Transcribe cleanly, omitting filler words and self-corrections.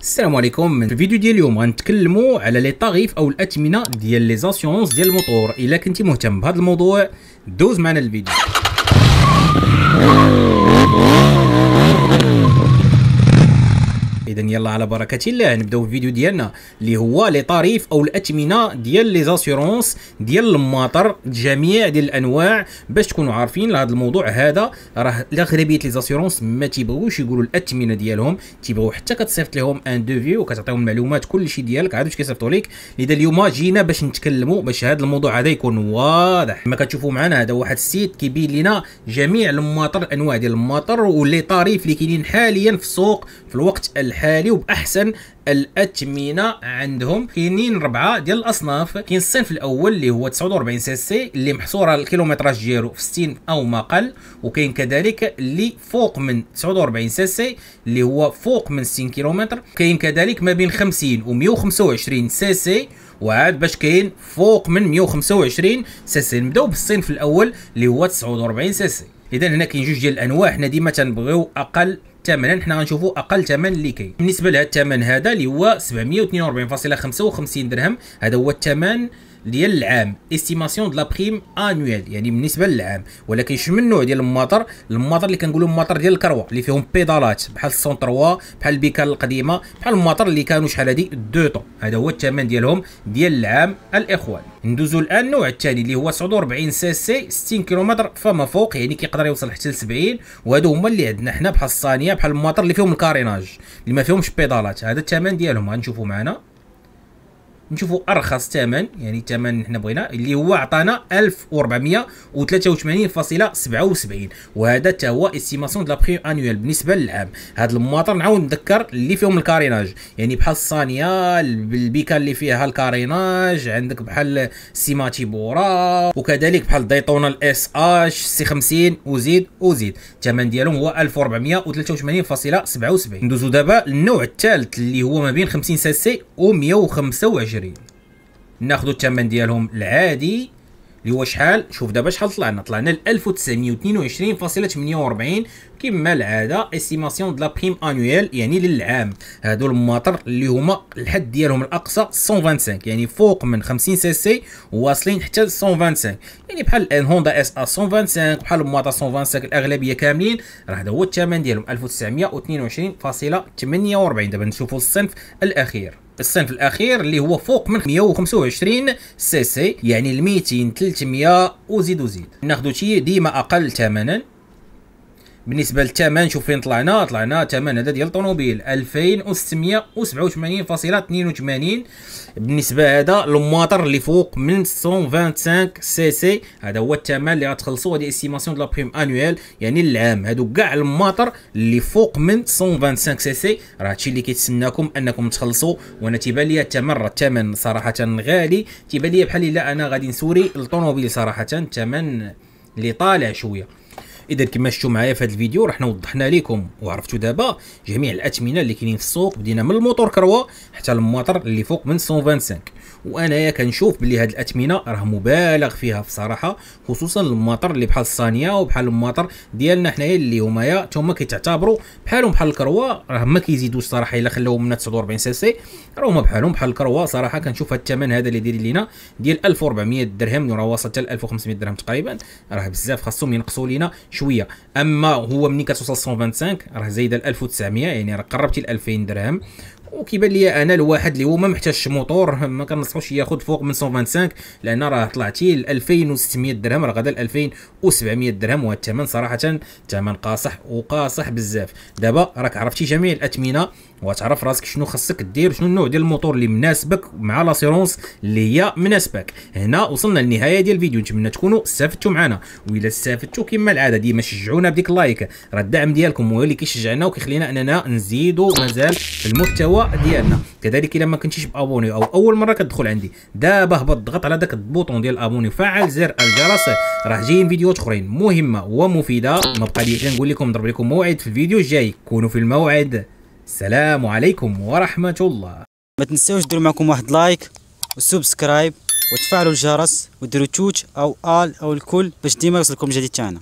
السلام عليكم. في الفيديو ديال اليوم غنتكلموا على لي طاريف او الاثمنه ديال لي زاسيونس ديال الموتور. الا كنتي مهتم بهذا الموضوع دوز معنا الفيديو. اذا يلا على بركه الله نبداو في الفيديو ديالنا اللي هو لي طاريف او الاثمنه ديال لي زاسيورونس ديال الماطر جميع ديال الانواع. باش تكونوا عارفين لهذا الموضوع هذا، راه اغلبيه لي زاسيورونس ما تيبغيوش يقولوا الاثمنه ديالهم، تيبغيو حتى كتصيفط لهم ان دوفي وكتعطيهم المعلومات كلشي ديالك عاد واش كيصيفطوا لك. لذا اليوم جينا باش نتكلموا باش هذا الموضوع هذا يكون واضح. كما كتشوفوا معنا هذا واحد السيت كيبين لنا جميع الماطر، الانواع ديال الماطر ولي طاريف اللي كاينين حاليا في السوق في الوقت الحالي وباحسن الاثمنه. عندهم كاينين 4 ديال الاصناف. كاين الصنف الاول اللي هو 49 سي سي اللي محصوره الكيلومتراج ديالو في 60 او ما قل، وكاين كذلك اللي فوق من 49 سي سي اللي هو فوق من 60 كيلومتر. كاين كذلك ما بين 50 و 125 سي سي، وعاد باش كاين فوق من 125 سي سي. نبداو بالصنف الاول اللي هو 49 سي سي. اذا هنا كاين جوج ديال الانواع، حنا ديما تنبغيو اقل ثمنا، حنا غنشوفوا اقل ثمن اللي كاين. بالنسبه لهذا الثمن هذا اللي هو 742.55 درهم، هذا هو الثمن ديال العام، استيماسيون دو لا بريم انويل، يعني بالنسبه للعام. ولكن شنو من نوع ديال الماطر اللي كنقولوا الماطر ديال الكروه اللي فيهم بيدالات بحال السون 3 بحال البيكال القديمه بحال الماطر اللي كانوا شحال هادي دو طون، هذا هو الثمن ديالهم ديال العام الاخوان. ندوزو الان النوع الثاني اللي هو 49 سي سي 60 كيلومتر فما فوق، يعني كيقدر يوصل حتى ل 70، وهادو هما اللي عندنا حنا بحال الصانيه بحال الماطر اللي فيهم الكاريناج اللي ما فيهمش بيدالات. هذا الثمن ديالهم غنشوفوا معنا، نشوفوا ارخص ثمن، يعني الثمن حنا بغينا اللي هو عطانا 1483.77، وهذا حتى هو استيماسيون دو لا بري انويل بالنسبه للعام. هاد الماطر نعاود نذكر اللي فيهم الكاريناج، يعني بحال الصانيه البيكا اللي فيها الكاريناج، عندك بحال سيماتي بورا، وكذلك بحال دايتونا الاس اش سي 50 وزيد. الثمن ديالهم هو 1483.77. ندوزو دابا للنوع الثالث اللي هو ما بين 50 سي سي و 125. ناخذ الثمن ديالهم العادي اللي هو شحال. شوف دابا شحال طلعنا ل 1922.48 كما العاده، استيماسيون دو لا بريم انويل يعني للعام. هادو الماطر اللي هما الحد ديالهم الاقصى 125، يعني فوق من 50 سي سي واصلين حتى ل 125، يعني بحال الهوندا اس ا 125 بحال الماطر 125 الاغلبيه كاملين. راه هذا هو الثمن ديالهم 1922.48. دابا نشوفوا الصنف الاخير. الصنف الاخير اللي هو فوق من 125 سي سي، يعني ال 200 300 وزيد. ناخذ شي ديما اقل ثمنا. بالنسبه للثمن شوف فين طلعنا الثمن هذا ديال الطوموبيل 2687.82. بالنسبه هذا الماطر اللي فوق من 125 سي سي، هذا هو الثمن اللي غتخلصوا. هذه استيماسيون دو لا بريم انويل يعني للعام. هادو كاع الماطر اللي فوق من 125 سي سي راه هادشي اللي كيتسناكم انكم تخلصوا. وانا تيبان لي الثمن صراحه غالي، تيبان لي بحال الا انا غادي نسوري الطوموبيل صراحه الثمن اللي طالع شويه. اذا كما شفتوا معايا في هذا الفيديو رحنا وضحنا لكم وعرفتوا دابا جميع الاثمنه اللي كاينين في السوق، بدينا من الموتور كروه حتى الماطر اللي فوق من 125. وانايا كنشوف بلي هاد الاثمنه راه مبالغ فيها بصراحه، خصوصا الماطر اللي بحال الصانيه وبحال الماطر ديالنا حنايا اللي هما كيتعتبروا بحالهم بحال الكروه، راه ما كيزيدوش صراحه. الا خلاوهم من 49 سي سي راه هما بحالهم بحال الكروه صراحه. كنشوف هاد الثمن هذا اللي داير لينا ديال 1400 درهم، راه واصل حتى ل 1500 درهم تقريبا، راه بزاف خاصهم ينقصوا لينا شويه. اما هو ملي كتوصل 125 راه زايده ل 1900، يعني راه قربتي ل 2000 درهم. وكيبان لي انا الواحد اللي هو ما محتاجش موتور ما كنصحوش ياخذ فوق من 125، لان راه طلعتي ل 2600 درهم، راه غدا ل 2700 درهم. وهذا الثمن صراحه ثمن قاصح بزاف. دابا راك عرفتي جميع الاثمنه وتعرف راسك شنو خاصك دير، شنو النوع ديال الموتور اللي مناسبك مع لاسيرونس اللي هي مناسبك. هنا وصلنا للنهايه ديال الفيديو، نتمنى تكونوا استفدتوا معنا. واذا استفدتوا كما العاده ديما شجعونا بديك اللايك، راه الدعم ديالكم هو اللي كيشجعنا وكيخلينا اننا نزيدوا مازال المحتوى ديالنا. كذلك الا ما كنتيش بابوني او اول مره كتدخل عندي، دابا هبط ضغط على داك البوطون ديال الابوني وفعل زر الجرس، راه جايين فيديوهات اخرين مهمه ومفيده. ما بقى لي غير نقول لكم نضرب لكم موعد في الفيديو الجاي، كونوا في الموعد. السلام عليكم ورحمه الله. ما تنساوش ديروا معكم واحد لايك وسبسكرايب وتفعلوا الجرس وديروا توت او ال او الكل باش ديما يوصلكم جديد تاعنا.